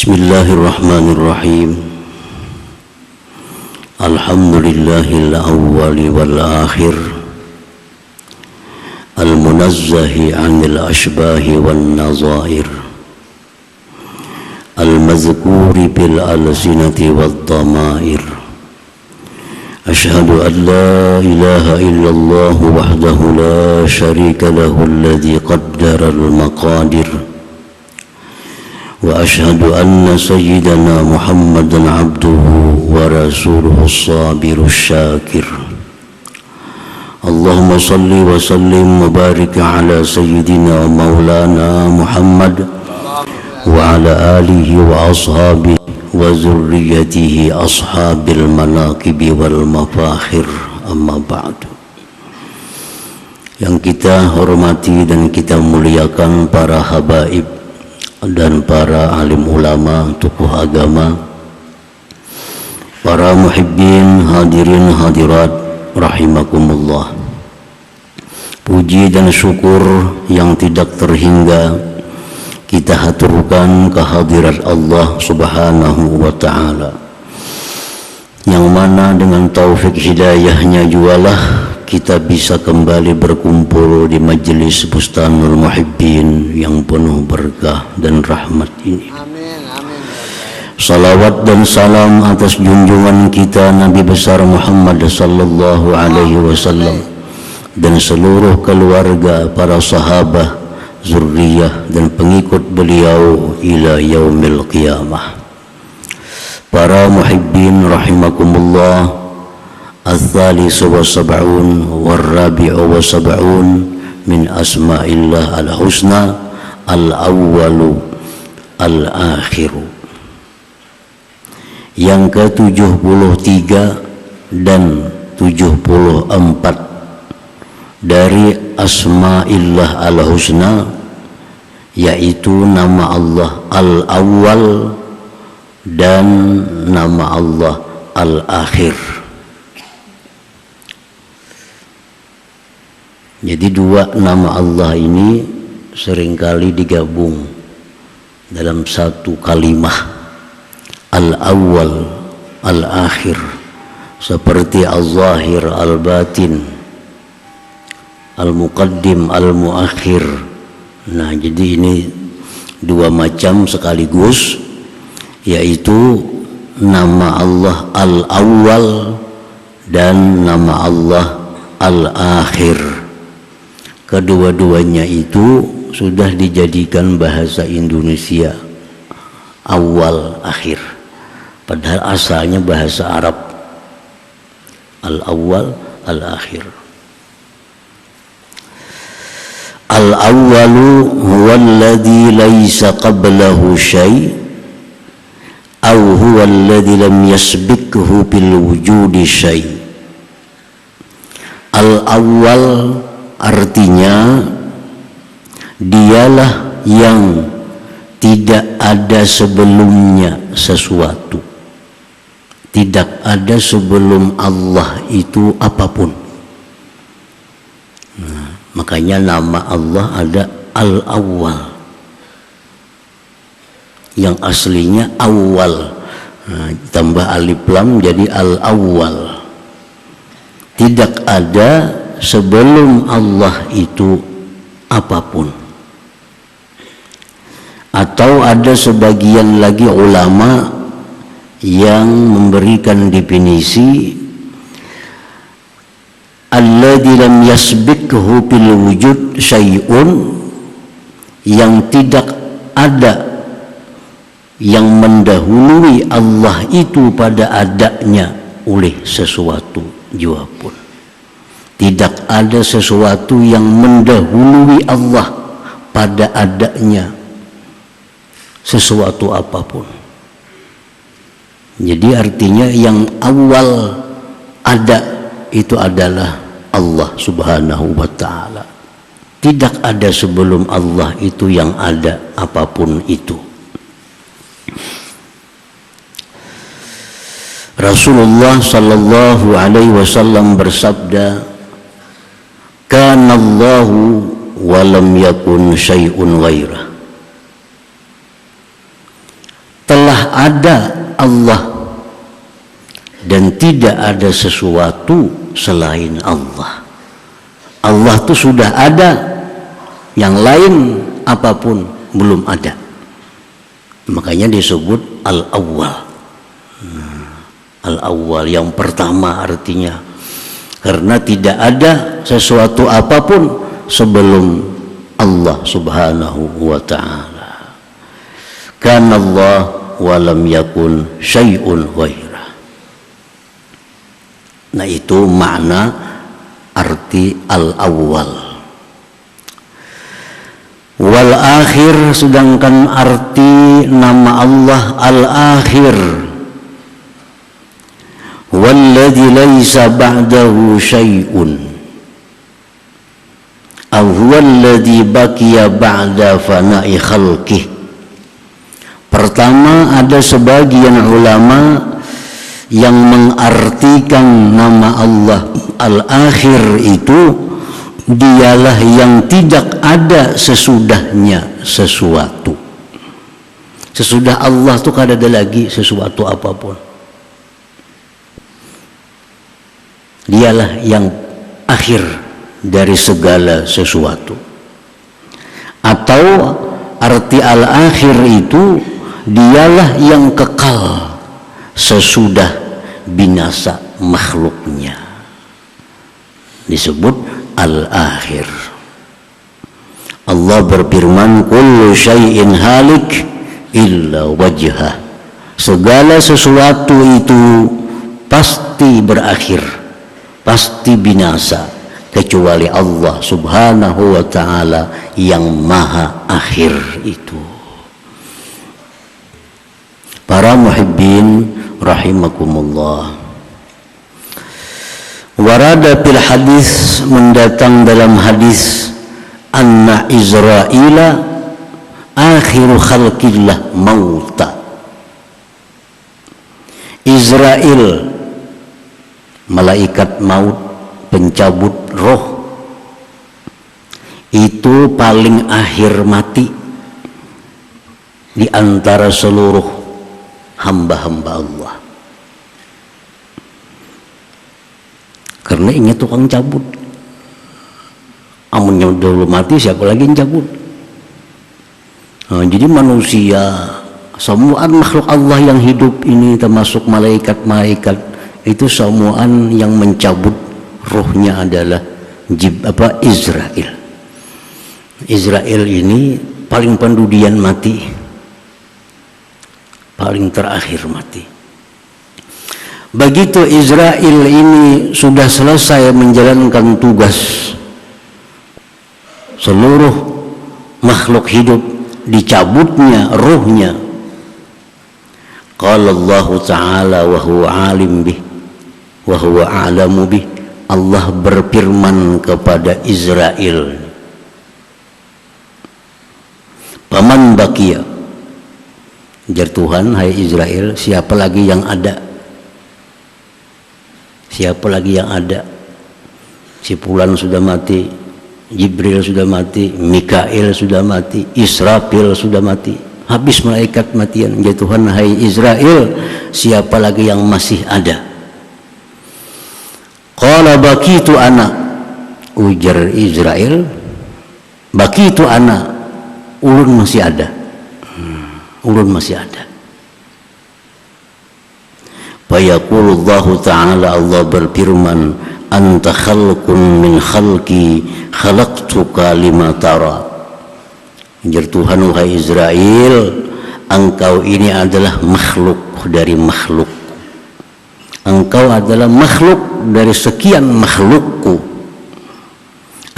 Bismillahirrahmanirrahim. Alhamdulillahil awwali wal akhir, al-munazzahi 'anil ashbahi wan nazair, al-mazkuri bil alsinati wad dhamair. Ashhadu an la ilaha illallah wahdahu la syarika lahu alladhi qaddara al-maqadir. وأشهد أن سيدنا محمدا عبده ورسوله الصابر الشاكر. اللهم صل وسلم وبارك على سيدنا ومولانا محمد وعلى آله وأصحابه وذريته أصحاب المناقب والمفاخر. أما بعد. Yang kita hormati dan kita muliakan para habaib dan para alim ulama, tokoh agama, para muhibbin, hadirin hadirat rahimakumullah. Puji dan syukur yang tidak terhingga kita haturkan kehadirat Allah Subhanahu wa ta'ala, yang mana dengan taufik hidayahnya jualah kita bisa kembali berkumpul di majelis Bustanul Muhibbin yang penuh berkah dan rahmat ini. Amin, amin. Salawat dan salam atas junjungan kita Nabi besar Muhammad sallallahu alaihi wasallam dan seluruh keluarga, para sahabat, zurriyah dan pengikut beliau ila yaumil qiyamah. Para muhibbin rahimakumullah, al-thalisu wa sab'un wal-rabi'u wa sab'un min asma'illah al-husna al-awwalu al-akhiru. Yang ke-73 dan 74 dari asma'illah al-husna, yaitu nama Allah al-awwal dan nama Allah al-akhir. Jadi dua nama Allah ini seringkali digabung dalam satu kalimah, al-awwal, al-akhir, seperti al-zahir, al-batin, al-muqaddim, al-muakhir. Nah, jadi ini dua macam sekaligus, yaitu nama Allah al-awwal dan nama Allah al-akhir. Kedua-duanya itu sudah dijadikan bahasa Indonesia, awal akhir, padahal asalnya bahasa Arab, al-awwal al-akhir. Al-awwalu huwa alladhi laysa qablahu syai' aw huwa alladhi lam yasbikhu bil wujudi syai'. Al-awwal artinya dialah yang tidak ada sebelumnya sesuatu. Tidak ada sebelum Allah itu apapun. Nah, makanya nama Allah ada al-awwal, yang aslinya awal. Nah, tambah alif lam jadi al-awwal. Tidak ada sebelum Allah itu apapun. Atau ada sebagian lagi ulama yang memberikan definisi alladzi lam yasbikhu bil wujud syai'un, yang tidak ada yang mendahului Allah itu pada adanya oleh sesuatu jua pun. Tidak ada sesuatu yang mendahului Allah pada adanya sesuatu apapun. Jadi artinya yang awal ada itu adalah Allah Subhanahu wa ta'ala. Tidak ada sebelum Allah itu yang ada apapun itu. Rasulullah sallallahu alaihi wasallam bersabda, kana Allahu wa lam yakun syai'un ghairah. ada Allah dan tidak ada sesuatu selain Allah. Allah itu sudah ada, yang lain apapun belum ada. Makanya disebut al-awwal. Al-awwal, yang pertama artinya. Karena tidak ada sesuatu apapun sebelum Allah subhanahu wa ta'ala. Kana Allah wa lam yakun syai'un ghairah. Nah, itu makna arti al-awwal. Wal akhir, sedangkan arti nama Allah al-akhir. Walladzi laisa ba'dahu syai'un, aw huwallazi baqiya ba'da fana'i khalqih. Pertama, ada sebagian ulama yang mengartikan nama Allah al-akhir itu dialah yang tidak ada sesudahnya sesuatu. Sesudah Allah itu kada ada lagi sesuatu apapun. Dialah yang akhir dari segala sesuatu. Atau arti al-akhir itu dialah yang kekal sesudah binasa makhluknya. Disebut al-akhir. Allah berfirman, kullu syai'in halik illa wajhah. Segala sesuatu itu pasti berakhir, pasti binasa, kecuali Allah subhanahu wa ta'ala yang maha akhir itu. Para muhibbin rahimakumullah, warada fil hadis, mendatang dalam hadis, anna Israila akhiru khalqillah mauta. Israel, malaikat maut, pencabut roh, itu paling akhir mati di antara seluruh hamba-hamba Allah. Karena ini tukang cabut. Amunnya dulu mati, siapa lagi yang cabut? Nah, jadi manusia, semua makhluk Allah yang hidup ini, termasuk malaikat-malaikat, itu semuaan yang mencabut rohnya adalah Israel. Israel ini paling pendudian mati, paling terakhir mati. Begitu Israel ini sudah selesai menjalankan tugas, seluruh makhluk hidup dicabutnya rohnya. Qala Allah Ta'ala wa huwa alim bih wa huwa a'lamu bih. Allah berfirman kepada Israel, paman bakia, jar Tuhan, hai Israel, siapa lagi yang ada? Siapa lagi yang ada? Si Fulan sudah mati, Jibril sudah mati, Mikail sudah mati, Israfil sudah mati, habis malaikat matian. Ya Tuhan, hai Israel, siapa lagi yang masih ada? Qala baqitu ana, ujar Israel, baqitu ana, ulun masih ada. Ulun masih ada. Fayaqulullahu ta'ala, Allah berfirman, anta khalqun min khalqi khalaqtuka lima tara. Ujar Tuhan, wahai Israel, engkau ini adalah makhluk dari makhluk. Engkau adalah makhluk dari sekian makhlukku.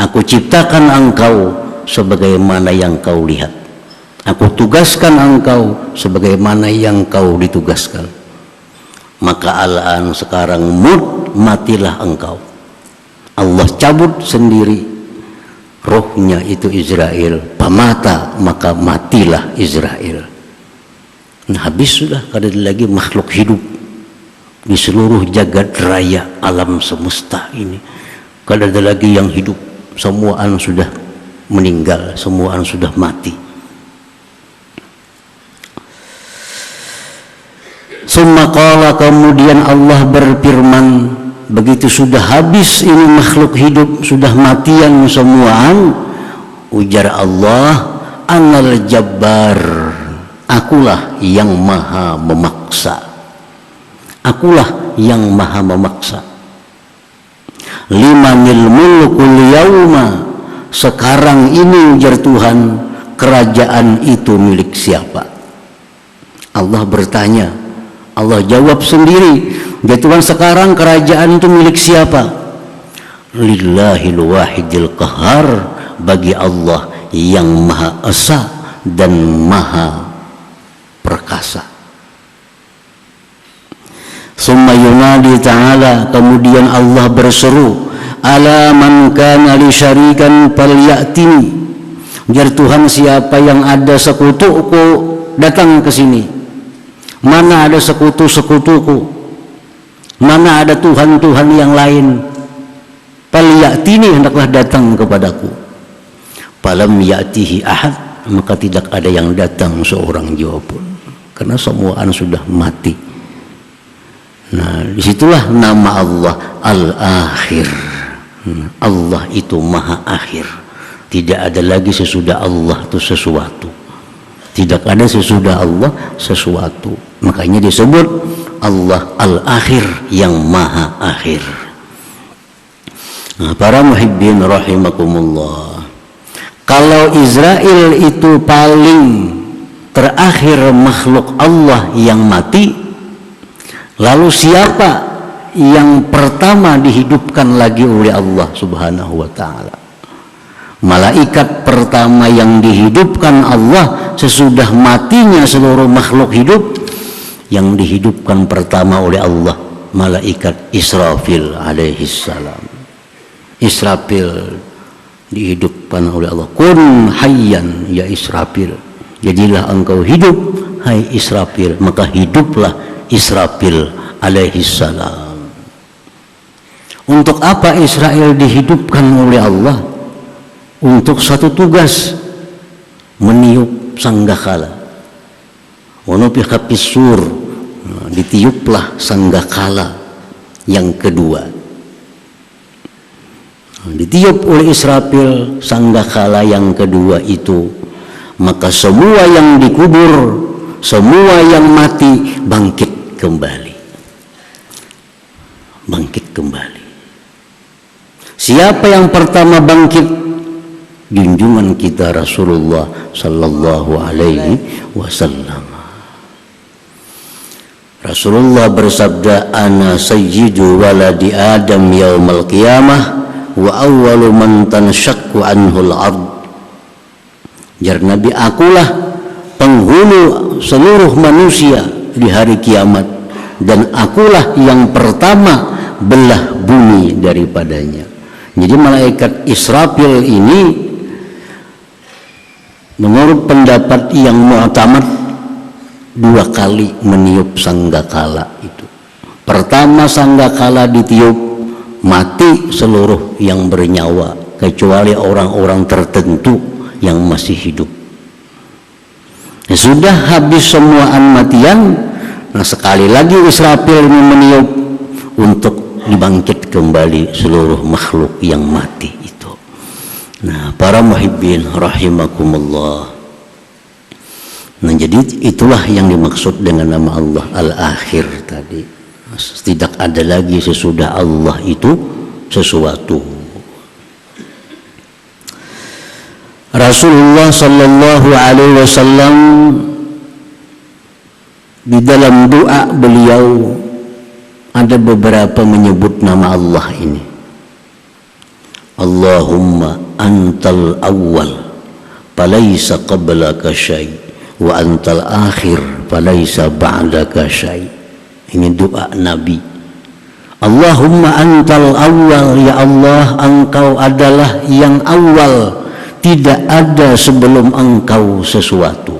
Aku ciptakan engkau sebagaimana yang kau lihat. Aku tugaskan engkau sebagaimana yang kau ditugaskan. Maka al-an, sekarang matilah engkau. Allah cabut sendiri rohnya itu Israel. Pamata, maka matilah Israel. Nah, habis sudah, kada ada lagi makhluk hidup di seluruh jagat raya alam semesta ini. Kada ada lagi yang hidup, semuaan sudah meninggal, semuaan sudah mati. Summa qala, kemudian Allah berfirman, begitu sudah habis ini makhluk hidup, sudah matian semuaan, ujar Allah, Anal Jabbar, akulah yang maha memaksa, akulah yang maha memaksa. Limanil mulkul yauma, sekarang ini ujar Tuhan, kerajaan itu milik siapa? Allah bertanya, Allah jawab sendiri, ya Tuhan, sekarang kerajaan itu milik siapa? Lillahil wahidil qahar, bagi Allah yang maha esa dan maha perkasa. Summa yunadi ta'ala, kemudian Allah berseru, ala man kana li syarikan falyatini, biar Tuhan, siapa yang ada sekutuku datang ke sini. Mana ada sekutu-sekutuku, mana ada Tuhan-Tuhan yang lain, falyatini, hendaklah datang kepadaku. Falam ya'tihi ahad, maka tidak ada yang datang seorang jua pun, karena semuaan sudah mati. Nah, disitulah nama Allah Al-Akhir. Allah itu maha akhir, tidak ada lagi sesudah Allah itu sesuatu, tidak ada sesudah Allah sesuatu, makanya disebut Allah Al-Akhir, yang maha akhir. Nah, para muhibbin rahimakumullah, kalau Israel itu paling terakhir makhluk Allah yang mati, lalu siapa yang pertama dihidupkan lagi oleh Allah Subhanahu wa ta'ala? Malaikat pertama yang dihidupkan Allah sesudah matinya seluruh makhluk hidup, yang dihidupkan pertama oleh Allah malaikat Israfil alaihissalam. Israfil dihidupkan oleh Allah, kun hayyan ya Israfil, jadilah engkau hidup hai Israfil, maka hiduplah Israfil alaihissalam. Untuk apa Israel dihidupkan oleh Allah? Untuk satu tugas, meniup sanggakala. Wanufikha fis-sur, ditiuplah sanggakala yang kedua. Ditiup oleh Israfil sanggakala yang kedua itu, maka semua yang dikubur, semua yang mati bangkit kembali. Bangkit kembali. Siapa yang pertama bangkit? Junjungan kita Rasulullah sallallahu alaihi wasallam. Rasulullah bersabda, ana sayyidu waladi Adam yaumal qiyamah wa awwalu man tanshaqqu anhul ard. Jar Nabi, akulah penghulu seluruh manusia di hari kiamat, dan akulah yang pertama belah bumi daripadanya. Jadi malaikat Israfil ini menurut pendapat yang mu'tamad 2 kali meniup sanggakala itu. Pertama sanggakala ditiup, mati seluruh yang bernyawa kecuali orang-orang tertentu yang masih hidup. Sudah habis semuaan matian, nah sekali lagi Israfil meniup untuk dibangkit kembali seluruh makhluk yang mati itu. Nah, para muhibbin rahimakumullah, nah jadi itulah yang dimaksud dengan nama Allah Al-Akhir tadi. Tidak ada lagi sesudah Allah itu sesuatu. Rasulullah sallallahu alaihi wasallam di dalam doa beliau ada beberapa menyebut nama Allah ini. Allahumma antal awwal falaysa qablaka syai' wa antal akhir falaysa ba'daka syai'. Ini doa Nabi. Allahumma antal awwal, ya Allah, engkau adalah yang awal, tidak ada sebelum engkau sesuatu.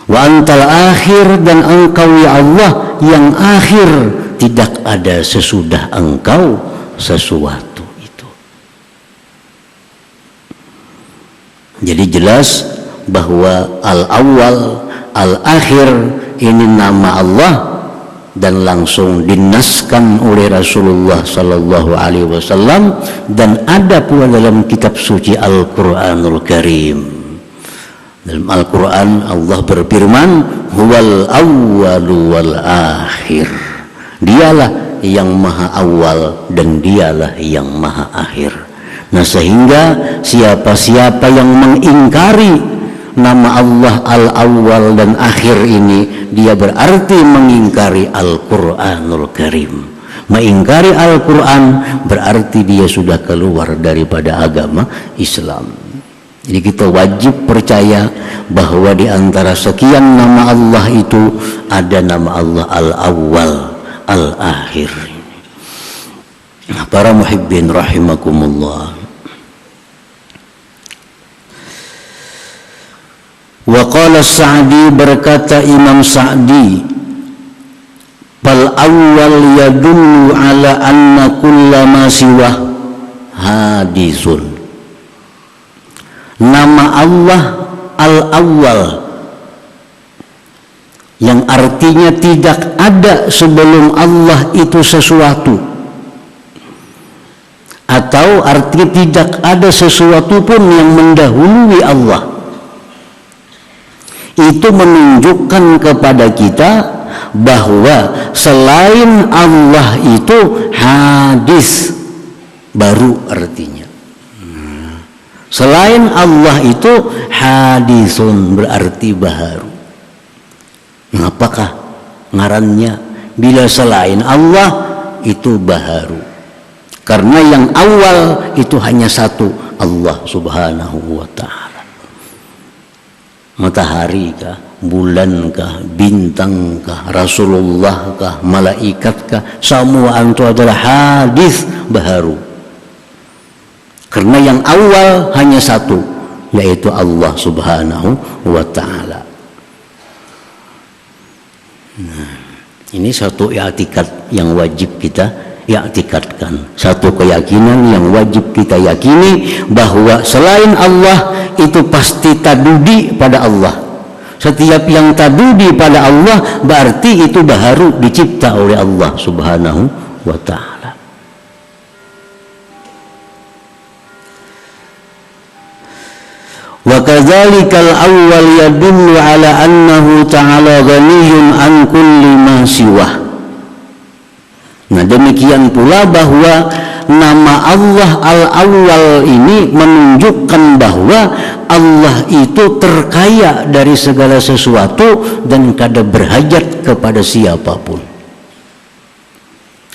Wa antal akhir, dan engkau ya Allah yang akhir, tidak ada sesudah engkau sesuatu itu. Jadi jelas bahwa al-awwal, al-akhir ini nama Allah, dan langsung dinaskan oleh Rasulullah sallallahu alaihi wasallam, dan ada pula dalam kitab suci Al-Qur'anul Karim. Dalam Al-Qur'an Allah berfirman, huwal awwalu wal akhir. Dialah yang maha awal dan dialah yang maha akhir. Nah, sehingga siapa-siapa yang mengingkari nama Allah Al-Awwal dan Akhir ini, dia berarti mengingkari Al-Quranul Karim. Mengingkari Al-Quran berarti dia sudah keluar daripada agama Islam. Jadi kita wajib percaya bahwa di antara sekian nama Allah itu ada nama Allah Al-Awwal, Al-Akhir. Para muhibbin rahimakumullah. Wa qala Sa'di, berkata Imam Sa'di, fal awwal yadullu ala anna kullama siwa hadisun. Nama Allah Al-Awwal yang artinya tidak ada sebelum Allah itu sesuatu, atau artinya tidak ada sesuatu pun yang mendahului Allah. Itu menunjukkan kepada kita bahwa selain Allah itu hadis, baru artinya. Selain Allah itu hadisun, berarti baru. Apakah ngarannya? Bila selain Allah itu baru. Karena yang awal itu hanya satu, Allah subhanahu wa ta'ala. Matahari kah, bulan kah, bintang kah, Rasulullah kah, malaikat kah, semua itu adalah hadis baharu. Karena yang awal hanya satu, yaitu Allah subhanahu wa ta'ala. Nah, ini satu i'tikad yang wajib kita i'tikadkan, satu keyakinan yang wajib kita yakini, bahwa selain Allah itu pasti tadudi pada Allah. Setiap yang tadudi pada Allah berarti itu baharu, dicipta oleh Allah subhanahu wa ta'ala. Wa kadzalikal awwal yadullu ala annahu ta'ala ghaniyun an kulli ma siwah. Nah, demikian pula bahwa nama Allah Al-Awwal ini menunjukkan bahwa Allah itu terkaya dari segala sesuatu dan kada berhajat kepada siapapun.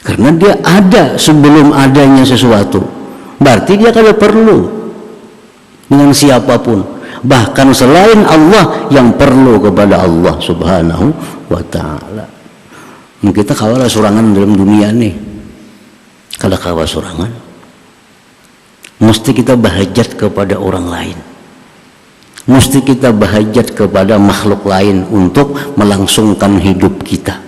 Karena dia ada sebelum adanya sesuatu, berarti dia kada perlu dengan siapapun. Bahkan selain Allah yang perlu kepada Allah subhanahu wa ta'ala. Kita kawalah sorangan dalam dunia nih. Kalau kawa sorangan, mesti kita bahajat kepada orang lain. Mesti kita bahajat kepada makhluk lain untuk melangsungkan hidup kita.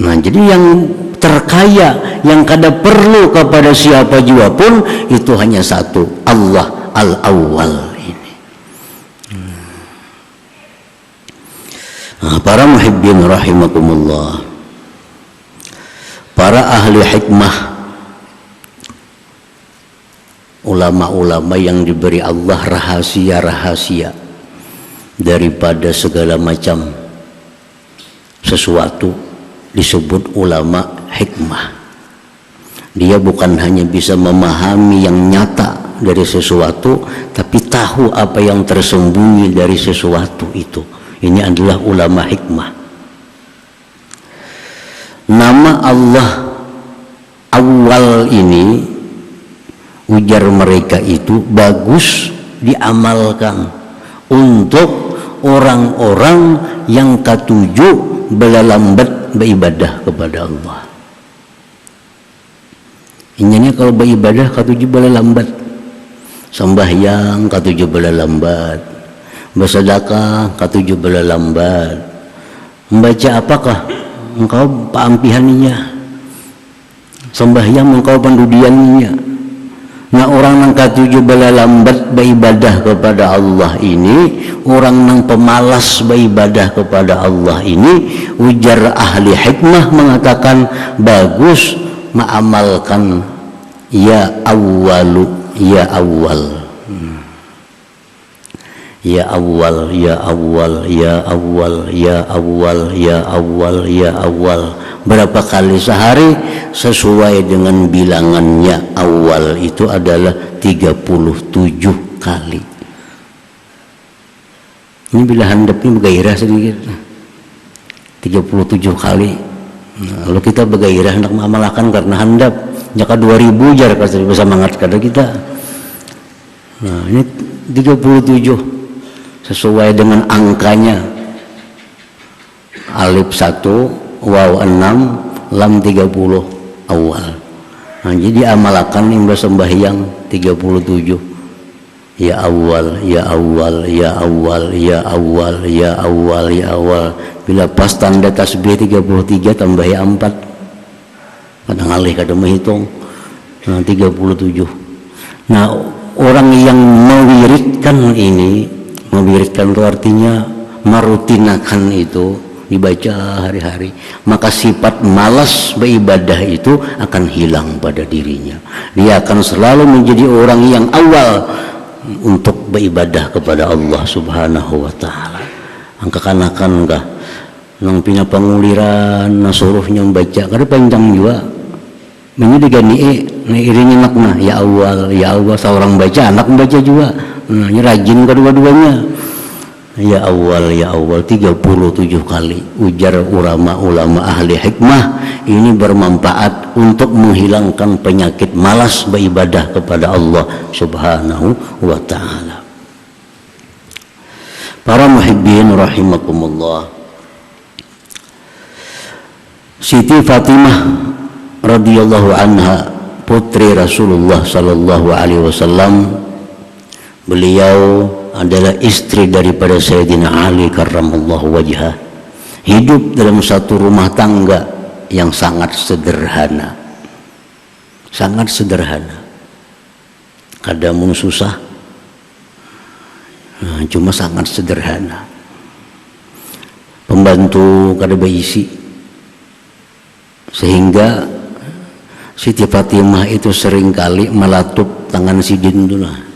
Nah, jadi yang terkaya, yang kada perlu kepada siapa jua pun, itu hanya satu, Allah Al-Awwal. Nah, para muhibbin rahimakumullah, para ahli hikmah, ulama-ulama yang diberi Allah rahasia-rahasia daripada segala macam sesuatu, disebut ulama hikmah. Dia bukan hanya bisa memahami yang nyata dari sesuatu, tapi tahu apa yang tersembunyi dari sesuatu itu. Ini adalah ulama hikmah. Nama Allah Awwal ini, ujar mereka, itu bagus diamalkan untuk orang-orang yang katuju belalambat beribadah kepada Allah. Ini kalau beribadah katuju belalambat, sembahyang katuju belalambat, bersedekah katuju belalambat, membaca apakah engkau paampihaninya, sembahyang engkau pendudiannya, Nah orang nang katuju bala lambat beribadah kepada Allah ini, orang nang pemalas beribadah kepada Allah ini, ujar ahli hikmah mengatakan bagus mengamalkan ya awwalu, ya awal, ya awal, ya awal, ya awal, ya awal, ya awal, ya awal. Berapa kali sehari sesuai dengan bilangannya. Awal itu adalah 37 kali. Ini bila handap ini bergairah sedikit, 37 kali. Nah, kalau kita bergairah hendak mengamalkan karena handap jaka 2000 jar kasih semangat kada kita. Nah ini 37 sesuai dengan angkanya. Alif 1, waw 6, lam 30 awal. Nah, jadi amalkan imbas sembahyang 37. Ya awal, ya awal, ya awal, ya awal, ya awal, ya awal. Bila pas tanda tasbih 33 tambah 4. Kadang alih kadang menghitung. Nah, 37. Nah, orang yang mewiridkan ini, mewiridkan itu artinya merutinakan itu, dibaca hari-hari, maka sifat malas beribadah itu akan hilang pada dirinya. Dia akan selalu menjadi orang yang awal untuk beribadah kepada Allah Subhanahu wa taala. Angka kanakan kah nang pina panguliran nasuruhnya membaca kada panjang juga. Menjadi gani na irinya makna ya awal seorang baca anak membaca juga. Nah, rajin kedua-duanya. Ya awal 37 kali. Ujar ulama-ulama ahli hikmah, ini bermanfaat untuk menghilangkan penyakit malas beribadah kepada Allah Subhanahu wa taala. Para muhibbin rahimakumullah. Siti Fatimah radhiyallahu anha, putri Rasulullah sallallahu alaihi wasallam, beliau adalah istri daripada Sayyidina Ali karramallahu wajhah. Hidup dalam satu rumah tangga yang sangat sederhana. Sangat sederhana. Kadang susah. Nah, cuma sangat sederhana. Pembantu kada berisi. Sehingga Siti Fatimah itu seringkali melatup tangan sidin itu lah.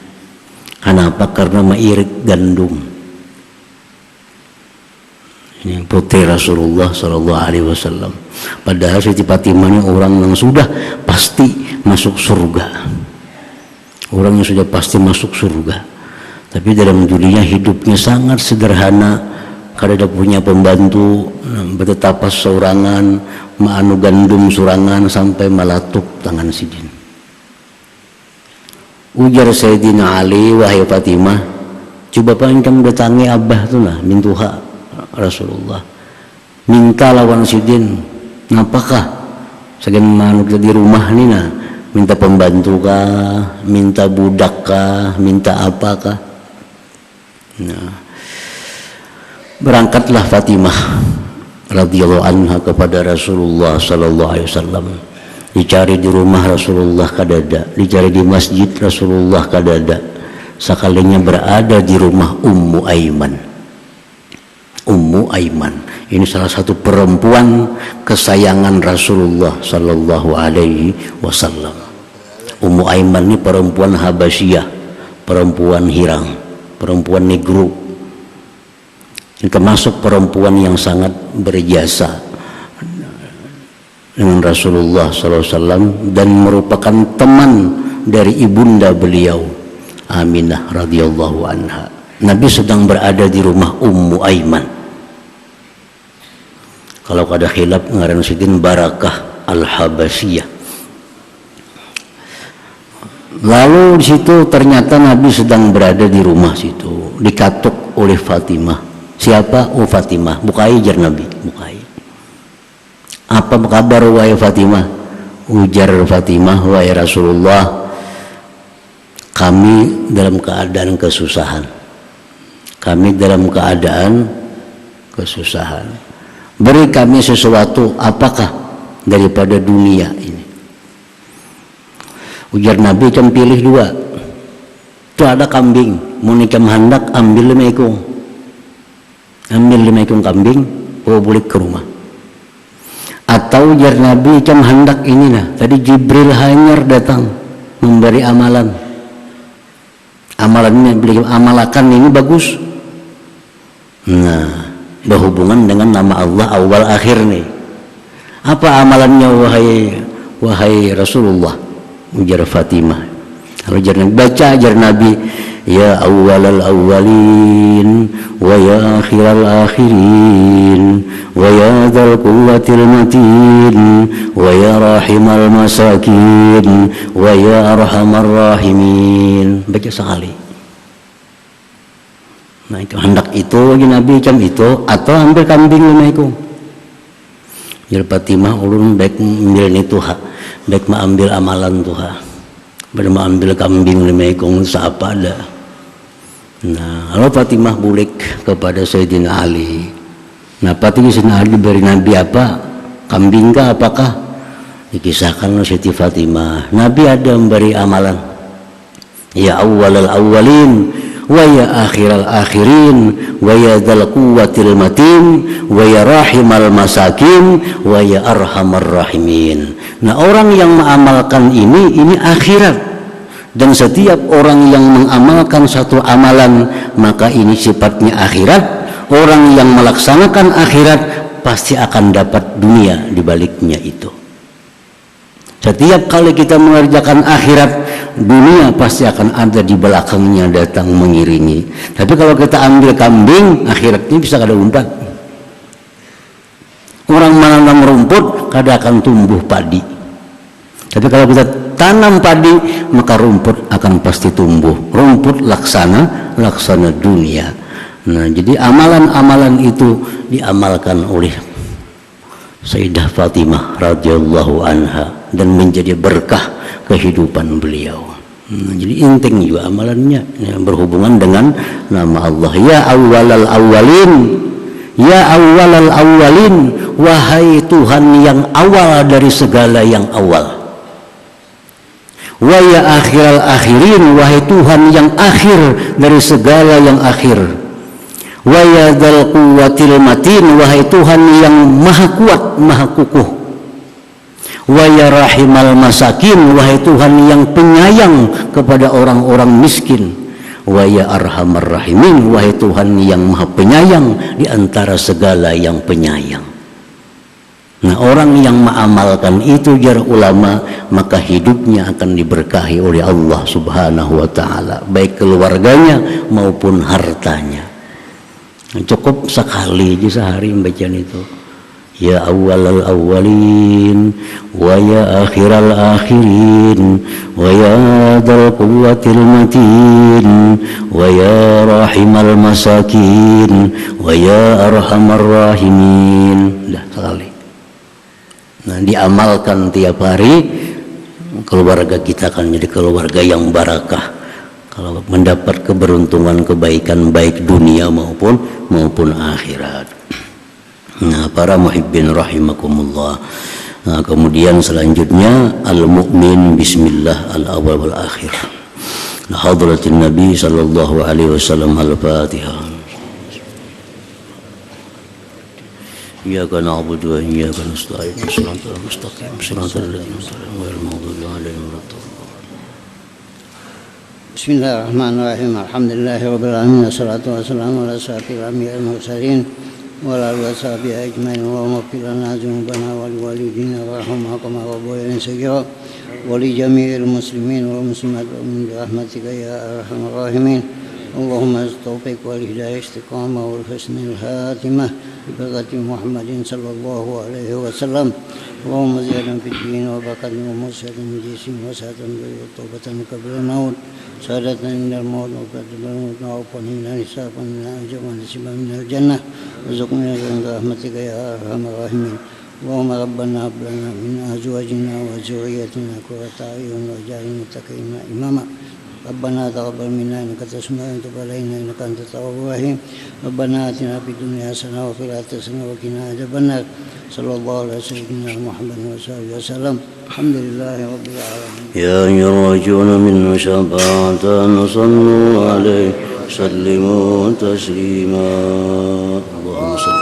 Kenapa? Karena mengirit gandum. Ini putri Rasulullah Sallallahu Alaihi Wasallam. Padahal Siti Fatimah ini orang yang sudah pasti masuk surga. Orang yang sudah pasti masuk surga. Tapi dalam dunia hidupnya sangat sederhana. Kada ada punya pembantu, bertetapas seorangan, ma'anu gandum surangan sampai melatup tangan sidin. Ujar Sayyidina Ali, wahai Fatimah, coba pancam datangi abah tu lah, mintuha Rasulullah, minta lawan sidin, napakah segan manuk di rumah ni na, minta pembantu kah, minta budak kah, minta apakah. Nah, berangkatlah Fatimah radhiyallahu anha kepada Rasulullah sallallahu alaihi wasallam. Dicari di rumah Rasulullah kadada, dicari di masjid Rasulullah kadada. Sekalinya berada di rumah Ummu Aiman. Ummu Aiman ini salah satu perempuan kesayangan Rasulullah sallallahu alaihi wasallam. Ummu Aiman ini perempuan Habasyah, perempuan hirang, perempuan negro. Ini termasuk perempuan yang sangat berjasa dengan Rasulullah SAW dan merupakan teman dari ibunda beliau Aminah radhiyallahu anha. Nabi sedang berada di rumah Ummu Aiman. Kalau ada khilaf ngaran sidin Barakah Al-Habasyah. Lalu di situ ternyata Nabi sedang berada di rumah situ, dikatuk oleh Fatimah. Siapa? Oh Fatimah, bukai jar Nabi, bukai. Apa kabar wahai Fatimah? Ujar Fatimah, wahai Rasulullah, kami dalam keadaan kesusahan. Kami dalam keadaan kesusahan. Beri kami sesuatu, apakah daripada dunia ini? Ujar Nabi cam pilih dua. Itu ada kambing, mau nikam hendak ambil 5 ekor. Ambil 5 ekor kambing, bawa balik ke rumah. Atau ujar Nabi cam hendak ini nah, tadi Jibril hanyar datang memberi amalan. Amalannya beliau amalakan ini bagus. Nah, berhubungan dengan nama Allah awal akhir nih. Apa amalannya wahai Rasulullah? Ujar Fatimah. Ujar Nabi, baca ajar Nabi, ya awwalal awwalin wa ya akhiral akhirin wa ya dzal quwwatil matin wa ya rahimal masakin wa ya arhamar rahimin. Baca sekali. Nah itu hendak itu lagi Nabi cam itu, atau ambil kambing 5 ekor. Jadi Fatimah ulun baik ambil itu ha, baik ma ambil amalan tuh ha, baik ma ambil kambing 5 ekor siapa ada. Nah lalu Fatimah bulik kepada Sayyidina Ali. Nah Sayyidina Ali diberi Nabi apa? Kambing kah apakah? Dikisahkan oleh Siti Fatimah, Nabi ada memberi amalan, ya awwalal awwalin wa ya akhiral akhirin wa ya dzal quwwatil matin wa ya rahimal masakin wa ya arhamar rahimin. Nah orang yang mengamalkan ini akhirat, dan setiap orang yang mengamalkan satu amalan maka ini sifatnya akhirat. Orang yang melaksanakan akhirat pasti akan dapat dunia di baliknya itu. Setiap kali kita mengerjakan akhirat, dunia pasti akan ada di belakangnya datang mengiringi. Tapi kalau kita ambil kambing, akhiratnya bisa kada umpat. Orang menanam rumput, kada akan tumbuh padi. Tapi kalau kita tanam padi, maka rumput akan pasti tumbuh. Rumput laksana dunia. Nah, jadi amalan-amalan itu diamalkan oleh Sayyidah Fatimah radhiyallahu anha dan menjadi berkah kehidupan beliau. Jadi inting juga amalannya yang berhubungan dengan nama Allah. Ya awwalal awwalin, ya awwalal awwalin, wahai Tuhan yang awal dari segala yang awal. Wa ya akhiral akhirin, wahai Tuhan yang akhir dari segala yang akhir. Wa ya dzal quwwatil matin, wahai Tuhan yang maha kuat, maha kukuh. Wa ya rahimal masakin, wahai Tuhan yang penyayang kepada orang-orang miskin. Wa ya arhamar rahimin, wahai Tuhan yang maha penyayang di antara segala yang penyayang. Nah orang yang mengamalkan itu jar ulama, maka hidupnya akan diberkahi oleh Allah subhanahu wa ta'ala, baik keluarganya maupun hartanya. Cukup sekali aja sehari membacaan itu. Ya awwalal awwalin wa ya akhiral akhirin wa ya dzal quwwatil matin wa ya rahimal masakin wa ya arhamar rahimin. Dah sekali. Nah diamalkan tiap hari, keluarga kita akan jadi keluarga yang barakah. Kalau mendapat keberuntungan kebaikan baik dunia maupun akhirat. Nah para muhibbin rahimakumullah. Nah, kemudian selanjutnya al-mu'min bismillah al-awwal wal akhir. Nah, hadratin Nabi sallallahu alaihi wasallam al-Fatihah. Iyyaka na'budu wa iyyaka nasta'in. Shiratal mustaqim. Shiratal ladzina an'amta 'alaihim ghairil maghdubi 'alaihim waladdallin. Bismillahirrahmanirrahim. Alhamdulillahi rabbil alamin. Wassalatu wassalamu ala asyrafil anbiya'i wal mursalin wa ala alihi washabihi ajmain. Allahumma ighfir lana dzunubana wa liwalidina warhamna kama rabbayana shaghira wa li jami'il muslimin wal muslimat min rahmatika ya arhamar rahimin. Allahumma taufiq wal hidayah istiqamah wal husnul khatimah bi barakati Muhammadin sallallahu alaihi wasallam. Allahumma zidna fid din wa barakatna wa musyadan jisim wa satan wa taubatan qabla maut. سادتنا من الموت وقدمنا وقنا حسابا من الأجر ونسبا من الجنة وارزقنا من رحمتك يا أرحم الراحمين. اللهم ربنا هب لنا من أزواجنا وذريتنا قرة أعين واجعلنا للمتقين إماما. ربنا تقبل منا إنك تسمع وتب علينا إنك أنت التواب الرحيم ربنا آتنا في الدنيا حسنة وفي الآخرة حسنة وقنا عذاب النار صلى الله على سيدنا محمد وصحبه وسلم الحمد لله رب العالمين. يا أيها الراجون منه شفاعة صلوا عليه سلموا تسليما اللهم صل